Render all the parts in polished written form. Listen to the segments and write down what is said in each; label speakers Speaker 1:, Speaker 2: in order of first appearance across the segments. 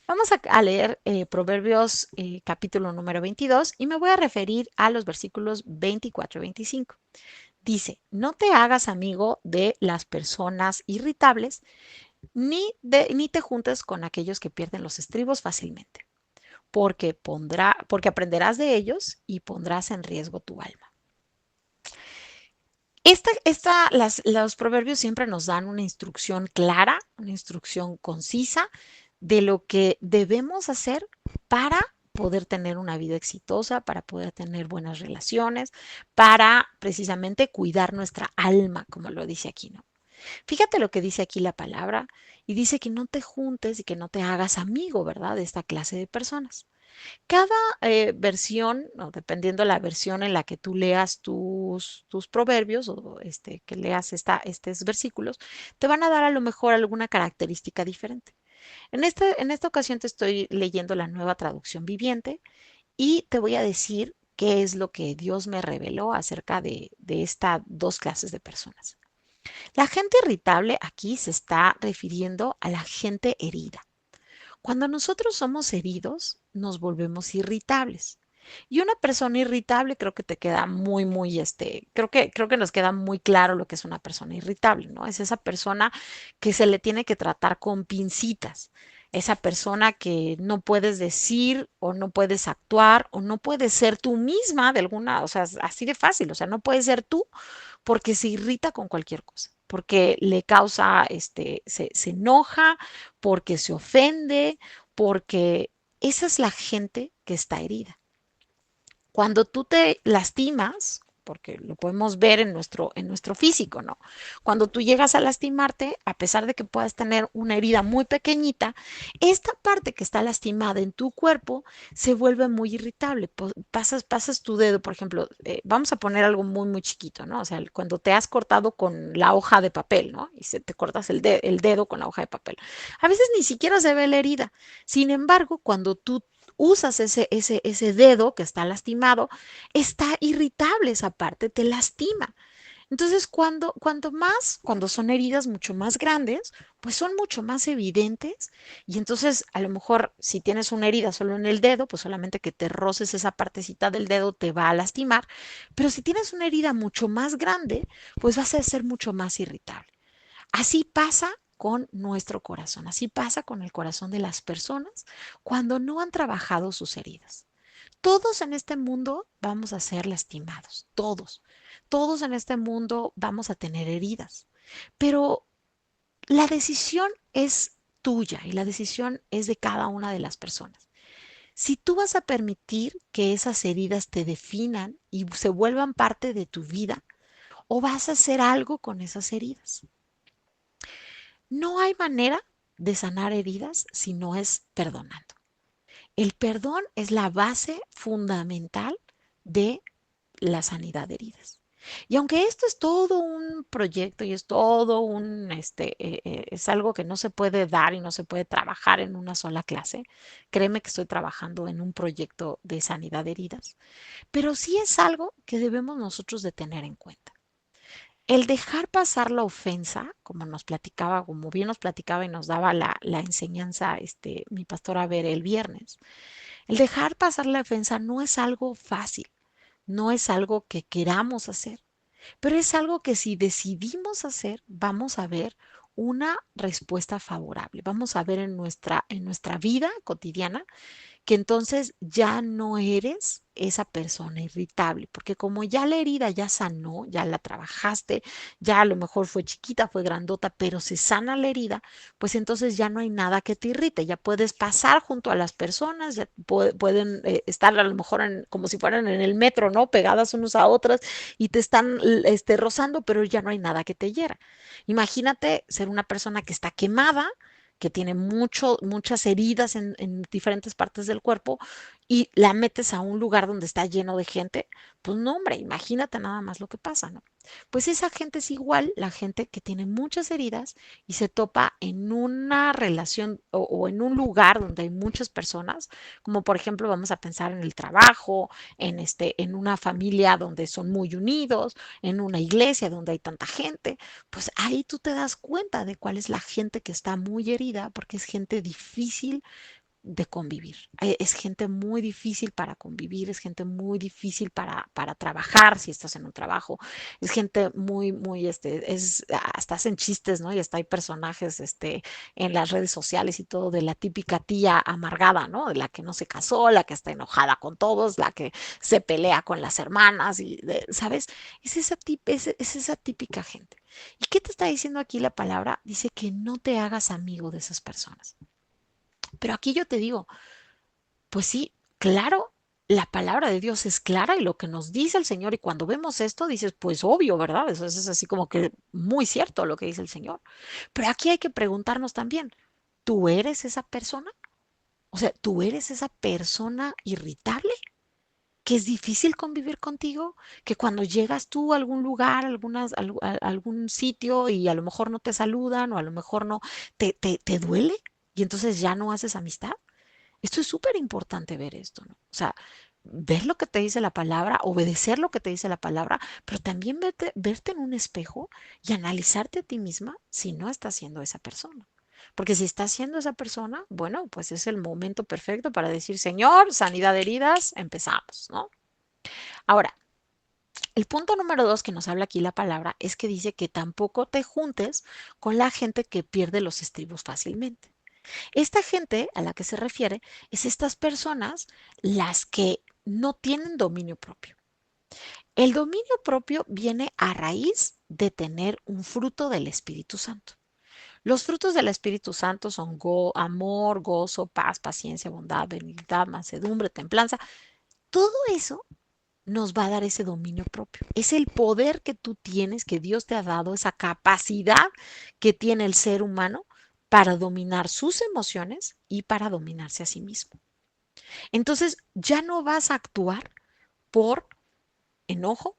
Speaker 1: Vamos a leer Proverbios capítulo número 22 y me voy a referir a los versículos 24 y 25. Dice, no te hagas amigo de las personas irritables, ni te juntes con aquellos que pierden los estribos fácilmente, porque aprenderás de ellos y pondrás en riesgo tu alma. Los proverbios siempre nos dan una instrucción clara, una instrucción concisa de lo que debemos hacer para poder tener una vida exitosa, para poder tener buenas relaciones, para precisamente cuidar nuestra alma, como lo dice aquí, ¿no? Fíjate lo que dice aquí la palabra y dice que no te juntes y que no te hagas amigo, ¿verdad? De esta clase de personas. Cada versión, o dependiendo la versión en la que tú leas tus proverbios o que leas estos versículos, te van a dar a lo mejor alguna característica diferente. En esta ocasión te estoy leyendo la nueva traducción viviente y te voy a decir qué es lo que Dios me reveló acerca de estas dos clases de personas. La gente irritable aquí se está refiriendo a la gente herida. Cuando nosotros somos heridos, nos volvemos irritables. Y una persona irritable creo que te queda creo que nos queda muy claro lo que es una persona irritable, ¿no? Es esa persona que se le tiene que tratar con pincitas, esa persona que no puedes decir o no puedes actuar o no puedes ser tú misma de alguna, o sea, así de fácil, o sea, no puedes ser tú porque se irrita con cualquier cosa, porque le causa, se enoja, porque se ofende, porque esa es la gente que está herida. Cuando tú te lastimas, porque lo podemos ver en nuestro físico, ¿no? Cuando tú llegas a lastimarte, a pesar de que puedas tener una herida muy pequeñita, esta parte que está lastimada en tu cuerpo se vuelve muy irritable. Pasas tu dedo, por ejemplo, vamos a poner algo muy, muy chiquito, ¿no? O sea, cuando te has cortado con la hoja de papel, ¿no? Y se te cortas el dedo con la hoja de papel. A veces ni siquiera se ve la herida. Sin embargo, cuando tú usas ese dedo que está lastimado, está irritable esa parte, te lastima. Entonces, cuando son heridas mucho más grandes, pues son mucho más evidentes. Y entonces, a lo mejor, si tienes una herida solo en el dedo, pues solamente que te roces esa partecita del dedo te va a lastimar. Pero si tienes una herida mucho más grande, pues vas a ser mucho más irritable. Así pasa con nuestro corazón, así pasa con el corazón de las personas cuando no han trabajado sus heridas. Todos en este mundo vamos a ser lastimados, todos. Todos en este mundo vamos a tener heridas, pero la decisión es tuya y la decisión es de cada una de las personas. Si tú vas a permitir que esas heridas te definan y se vuelvan parte de tu vida, o vas a hacer algo con esas heridas. No hay manera de sanar heridas si no es perdonando. El perdón es la base fundamental de la sanidad de heridas. Y aunque esto es todo un proyecto y es todo es algo que no se puede dar y no se puede trabajar en una sola clase, créeme que estoy trabajando en un proyecto de sanidad de heridas, pero sí es algo que debemos nosotros de tener en cuenta. El dejar pasar la ofensa, como nos platicaba, como bien nos platicaba y nos daba la enseñanza, mi pastora Ver el viernes, el dejar pasar la ofensa no es algo fácil, no es algo que queramos hacer, pero es algo que si decidimos hacer, vamos a ver una respuesta favorable. Vamos a ver en nuestra vida cotidiana que entonces ya no eres esa persona irritable, porque como ya la herida ya sanó, ya la trabajaste, ya a lo mejor fue chiquita, fue grandota, pero se sana la herida, pues entonces ya no hay nada que te irrite, ya puedes pasar junto a las personas, ya pueden estar a lo mejor como si fueran en el metro, ¿no? Pegadas unos a otras y te están rozando, pero ya no hay nada que te hiera. Imagínate ser una persona que está quemada, que tiene muchas heridas en diferentes partes del cuerpo y la metes a un lugar donde está lleno de gente, pues no, hombre, imagínate nada más lo que pasa, ¿no? Pues esa gente es igual, la gente que tiene muchas heridas y se topa en una relación o en un lugar donde hay muchas personas, como por ejemplo vamos a pensar en el trabajo, en una familia donde son muy unidos, en una iglesia donde hay tanta gente, pues ahí tú te das cuenta de cuál es la gente que está muy herida, porque es gente difícil de convivir. Es gente muy difícil para convivir, es gente muy difícil para trabajar, si estás en un trabajo, es gente muy, hasta hacen chistes, ¿no? Y hasta hay personajes, en las redes sociales y todo, de la típica tía amargada, ¿no? De la que no se casó, la que está enojada con todos, la que se pelea con las hermanas, ¿sabes? Es esa típica gente. ¿Y qué te está diciendo aquí la palabra? Dice que no te hagas amigo de esas personas. Pero aquí yo te digo, pues sí, claro, la palabra de Dios es clara y lo que nos dice el Señor, y cuando vemos esto dices, pues obvio, ¿verdad? Eso es así como que muy cierto lo que dice el Señor. Pero aquí hay que preguntarnos también, ¿tú eres esa persona? O sea, ¿tú eres esa persona irritable? Que es difícil convivir contigo, que cuando llegas tú a algún lugar, algún sitio y a lo mejor no te saludan o a lo mejor no, te duele y entonces ya no haces amistad. Esto es súper importante ver esto, ¿no? O sea, ver lo que te dice la palabra, obedecer lo que te dice la palabra, pero también verte en un espejo y analizarte a ti misma si no estás siendo esa persona. Porque si estás siendo esa persona, bueno, pues es el momento perfecto para decir, Señor, sanidad de heridas, empezamos, ¿no? Ahora, el punto número dos que nos habla aquí la palabra es que dice que tampoco te juntes con la gente que pierde los estribos fácilmente. Esta gente a la que se refiere es estas personas las que no tienen dominio propio. El dominio propio viene a raíz de tener un fruto del Espíritu Santo. Los frutos del Espíritu Santo son amor, gozo, paz, paciencia, bondad, benignidad, mansedumbre, templanza. Todo eso nos va a dar ese dominio propio. Es el poder que tú tienes, que Dios te ha dado, esa capacidad que tiene el ser humano para dominar sus emociones y para dominarse a sí mismo. Entonces, ya no vas a actuar por enojo.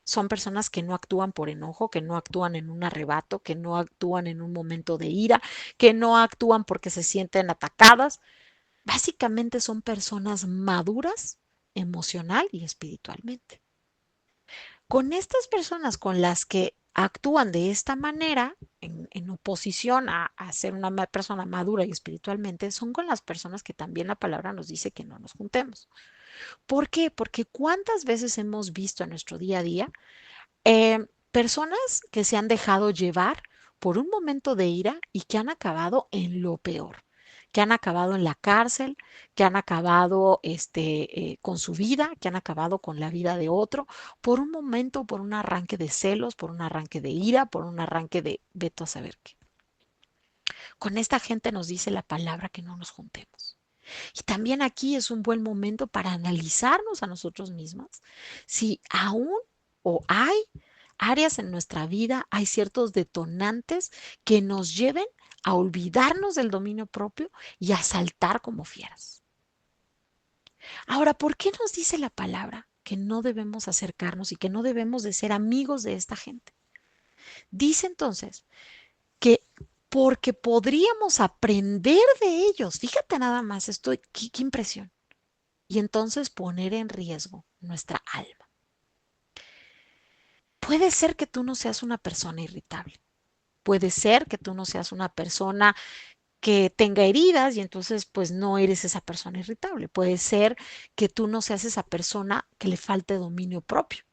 Speaker 1: Son personas que no actúan por enojo, que no actúan en un arrebato, que no actúan en un momento de ira, que no actúan porque se sienten atacadas. Básicamente son personas maduras emocional y espiritualmente. Con estas personas con las que actúan de esta manera, en oposición a ser una persona madura y espiritualmente, son con las personas que también la palabra nos dice que no nos juntemos. ¿Por qué? Porque cuántas veces hemos visto en nuestro día a día personas que se han dejado llevar por un momento de ira y que han acabado en lo peor, que han acabado en la cárcel, que han acabado con su vida, que han acabado con la vida de otro, por un momento, por un arranque de celos, por un arranque de ira, por un arranque de veto a saber qué. Con esta gente nos dice la palabra que no nos juntemos. Y también aquí es un buen momento para analizarnos a nosotros mismas si aún o hay áreas en nuestra vida, hay ciertos detonantes que nos lleven a olvidarnos del dominio propio y a saltar como fieras. Ahora, ¿por qué nos dice la palabra que no debemos acercarnos y que no debemos de ser amigos de esta gente? Dice entonces que porque podríamos aprender de ellos. Fíjate nada más, qué impresión. Y entonces poner en riesgo nuestra alma. Puede ser que tú no seas una persona irritable. Puede ser que tú no seas una persona que tenga heridas y entonces pues no eres esa persona irritable. Puede ser que tú no seas esa persona que le falte dominio propio.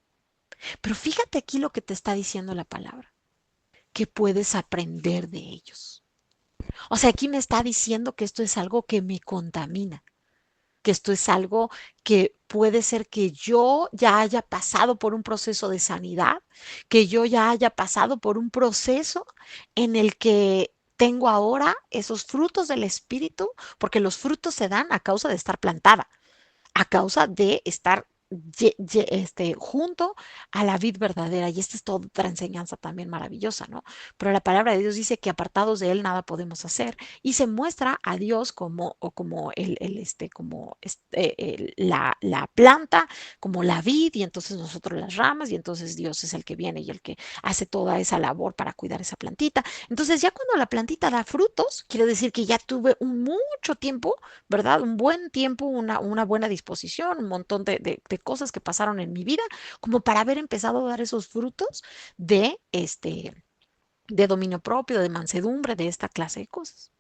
Speaker 1: Pero fíjate aquí lo que te está diciendo la palabra, que puedes aprender de ellos. O sea, aquí me está diciendo que esto es algo que me contamina, que esto es algo que puede ser que yo ya haya pasado por un proceso de sanidad, que yo ya haya pasado por un proceso en el que tengo ahora esos frutos del Espíritu, porque los frutos se dan a causa de estar plantada, a causa de estar junto a la vid verdadera. Y esta es toda otra enseñanza también maravillosa, ¿no? Pero la palabra de Dios dice que apartados de Él nada podemos hacer y se muestra a Dios como, o como, la planta, como la vid y entonces nosotros las ramas y entonces Dios es el que viene y el que hace toda esa labor para cuidar esa plantita. Entonces ya cuando la plantita da frutos, quiere decir que ya tuve mucho tiempo, ¿verdad? Un buen tiempo, una buena disposición, un montón de cosas que pasaron en mi vida, como para haber empezado a dar esos frutos de, de dominio propio, de mansedumbre, de esta clase de cosas.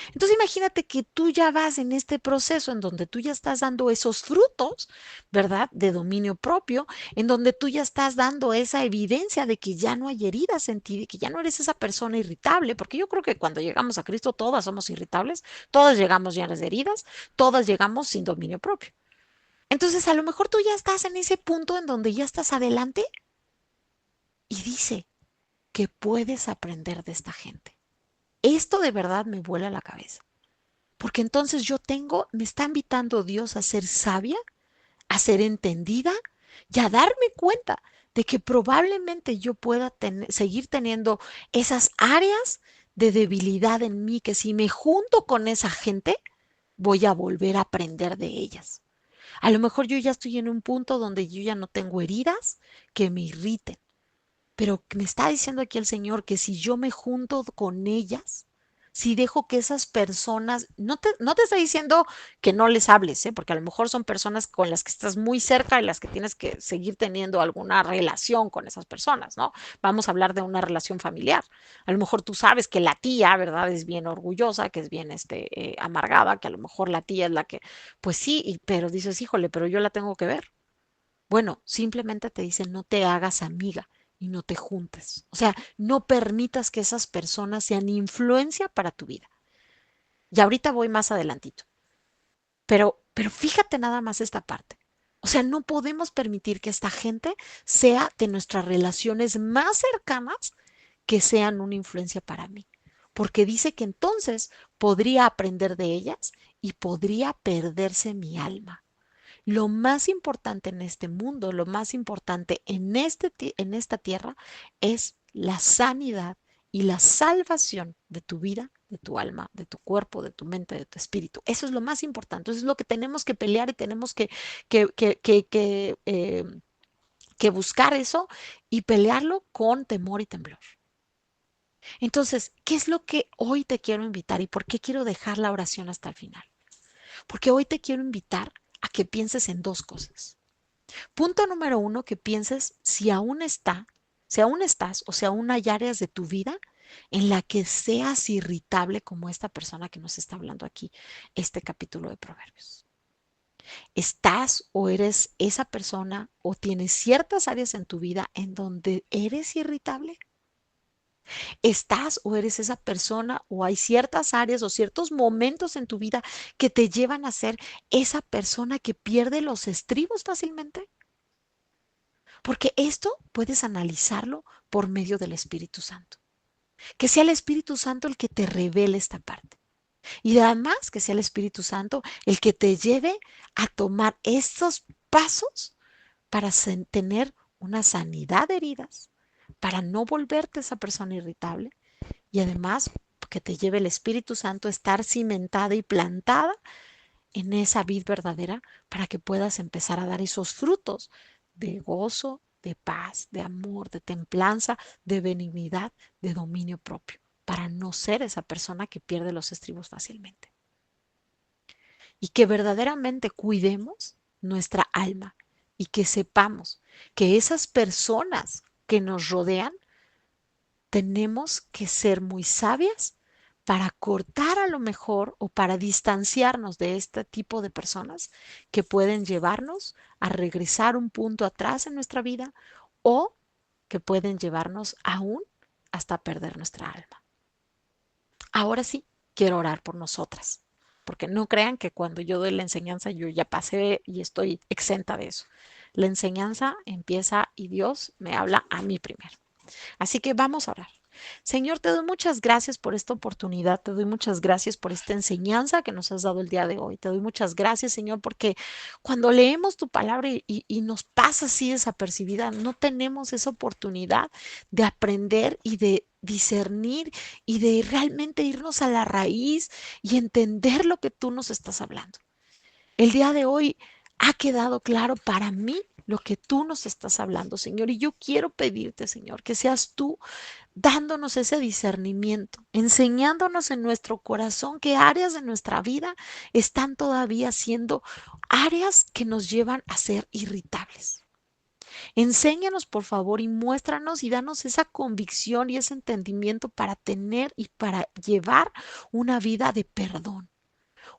Speaker 1: Entonces imagínate que tú ya vas en este proceso en donde tú ya estás dando esos frutos, ¿verdad? De dominio propio, en donde tú ya estás dando esa evidencia de que ya no hay heridas en ti, de que ya no eres esa persona irritable, porque yo creo que cuando llegamos a Cristo todas somos irritables, todas llegamos llenas de heridas, todas llegamos sin dominio propio. Entonces a lo mejor tú ya estás en ese punto en donde ya estás adelante y dice que puedes aprender de esta gente. Esto de verdad me vuela la cabeza. Porque entonces me está invitando Dios a ser sabia, a ser entendida y a darme cuenta de que probablemente yo pueda seguir teniendo esas áreas de debilidad en mí, que si me junto con esa gente, voy a volver a aprender de ellas. A lo mejor yo ya estoy en un punto donde yo ya no tengo heridas que me irriten, pero me está diciendo aquí el Señor que si yo me junto con ellas, si dejo que esas personas, no te está diciendo que no les hables, ¿eh? Porque a lo mejor son personas con las que estás muy cerca y las que tienes que seguir teniendo alguna relación con esas personas, ¿no? Vamos a hablar de una relación familiar. A lo mejor tú sabes que la tía, ¿verdad? Es bien orgullosa, que es bien amargada, que a lo mejor la tía es la que, pues sí, pero dices, híjole, pero yo la tengo que ver. Bueno, simplemente te dicen no te hagas amiga y no te juntes. O sea, no permitas que esas personas sean influencia para tu vida. Y ahorita voy más adelantito. Pero fíjate nada más esta parte. O sea, no podemos permitir que esta gente sea de nuestras relaciones más cercanas que sean una influencia para mí. Porque dice que entonces podría aprender de ellas y podría perderse mi alma. Lo más importante en este mundo, lo más importante en esta tierra es la sanidad y la salvación de tu vida, de tu alma, de tu cuerpo, de tu mente, de tu espíritu. Eso es lo más importante. Eso es lo que tenemos que pelear y tenemos que, que, que, que, eh, que buscar eso y pelearlo con temor y temblor. Entonces, ¿qué es lo que hoy te quiero invitar y por qué quiero dejar la oración hasta el final? Porque hoy te quiero invitar a que pienses en dos cosas. Punto número uno, que pienses si aún estás o si aún hay áreas de tu vida en la que seas irritable como esta persona que nos está hablando aquí, este capítulo de Proverbios. ¿Estás o eres esa persona o tienes ciertas áreas en tu vida en donde eres irritable? ¿Estás o eres esa persona o hay ciertas áreas o ciertos momentos en tu vida que te llevan a ser esa persona que pierde los estribos fácilmente? Porque esto puedes analizarlo por medio del Espíritu Santo. Que sea el Espíritu Santo el que te revele esta parte. Y además que sea el Espíritu Santo el que te lleve a tomar estos pasos para tener una sanidad de heridas, para no volverte esa persona irritable y además que te lleve el Espíritu Santo a estar cimentada y plantada en esa vid verdadera para que puedas empezar a dar esos frutos de gozo, de paz, de amor, de templanza, de benignidad, de dominio propio, para no ser esa persona que pierde los estribos fácilmente. Y que verdaderamente cuidemos nuestra alma y que sepamos que esas personas que nos rodean tenemos que ser muy sabias para cortar a lo mejor o para distanciarnos de este tipo de personas que pueden llevarnos a regresar un punto atrás en nuestra vida o que pueden llevarnos aún hasta perder nuestra alma. Ahora sí, quiero orar por nosotras, porque no crean que cuando yo doy la enseñanza yo ya pasé y estoy exenta de eso. La enseñanza empieza y Dios me habla a mí primero. Así que vamos a orar. Señor, te doy muchas gracias por esta oportunidad, te doy muchas gracias por esta enseñanza que nos has dado el día de hoy. Te doy muchas gracias, Señor, porque cuando leemos tu palabra y nos pasa así desapercibida, no tenemos esa oportunidad de aprender y de discernir y de realmente irnos a la raíz y entender lo que tú nos estás hablando. El día de hoy ha quedado claro para mí lo que tú nos estás hablando, Señor, y yo quiero pedirte, Señor, que seas tú dándonos ese discernimiento, enseñándonos en nuestro corazón qué áreas de nuestra vida están todavía siendo áreas que nos llevan a ser irritables. Enséñanos, por favor, y muéstranos y danos esa convicción y ese entendimiento para tener y para llevar una vida de perdón.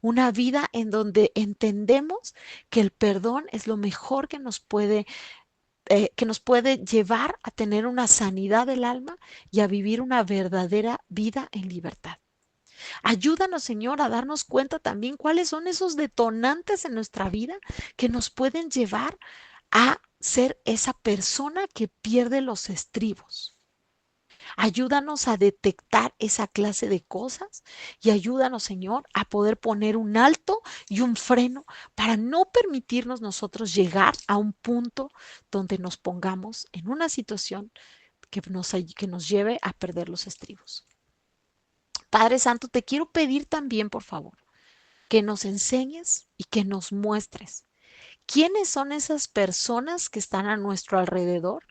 Speaker 1: Una vida en donde entendemos que el perdón es lo mejor que nos puede llevar a tener una sanidad del alma y a vivir una verdadera vida en libertad. Ayúdanos, Señor, a darnos cuenta también cuáles son esos detonantes en nuestra vida que nos pueden llevar a ser esa persona que pierde los estribos. Ayúdanos a detectar esa clase de cosas y ayúdanos, Señor, a poder poner un alto y un freno para no permitirnos nosotros llegar a un punto donde nos pongamos en una situación que nos lleve a perder los estribos. Padre Santo, te quiero pedir también, por favor, que nos enseñes y que nos muestres quiénes son esas personas que están a nuestro alrededor,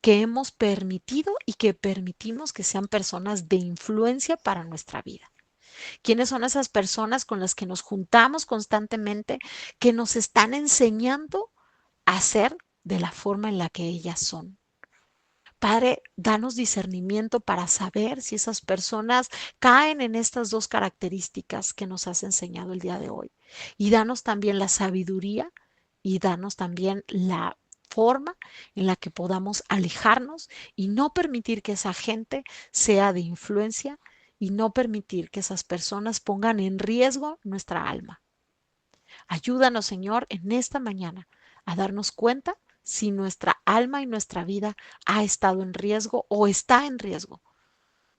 Speaker 1: que hemos permitido y que permitimos que sean personas de influencia para nuestra vida. ¿Quiénes son esas personas con las que nos juntamos constantemente, que nos están enseñando a ser de la forma en la que ellas son? Padre, danos discernimiento para saber si esas personas caen en estas dos características que nos has enseñado el día de hoy. Y danos también la sabiduría y danos también la forma en la que podamos alejarnos y no permitir que esa gente sea de influencia y no permitir que esas personas pongan en riesgo nuestra alma. Ayúdanos, Señor, en esta mañana a darnos cuenta si nuestra alma y nuestra vida ha estado en riesgo o está en riesgo.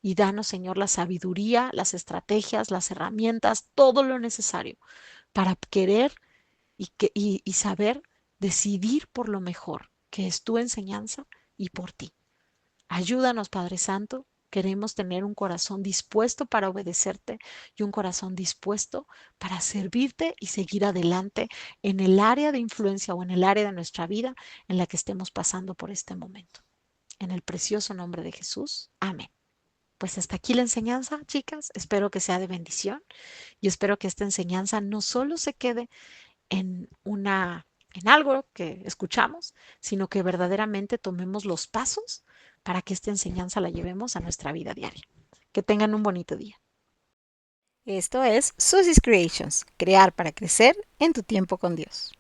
Speaker 1: Y danos, Señor, la sabiduría, las estrategias, las herramientas, todo lo necesario para querer y saber decidir por lo mejor, que es tu enseñanza y por ti. Ayúdanos, Padre Santo. Queremos tener un corazón dispuesto para obedecerte y un corazón dispuesto para servirte y seguir adelante en el área de influencia o en el área de nuestra vida en la que estemos pasando por este momento. En el precioso nombre de Jesús. Amén. Pues hasta aquí la enseñanza, chicas. Espero que sea de bendición y espero que esta enseñanza no solo se quede en en algo que escuchamos, sino que verdaderamente tomemos los pasos para que esta enseñanza la llevemos a nuestra vida diaria. Que tengan un bonito día.
Speaker 2: Esto es Susie's Creations, crear para crecer en tu tiempo con Dios.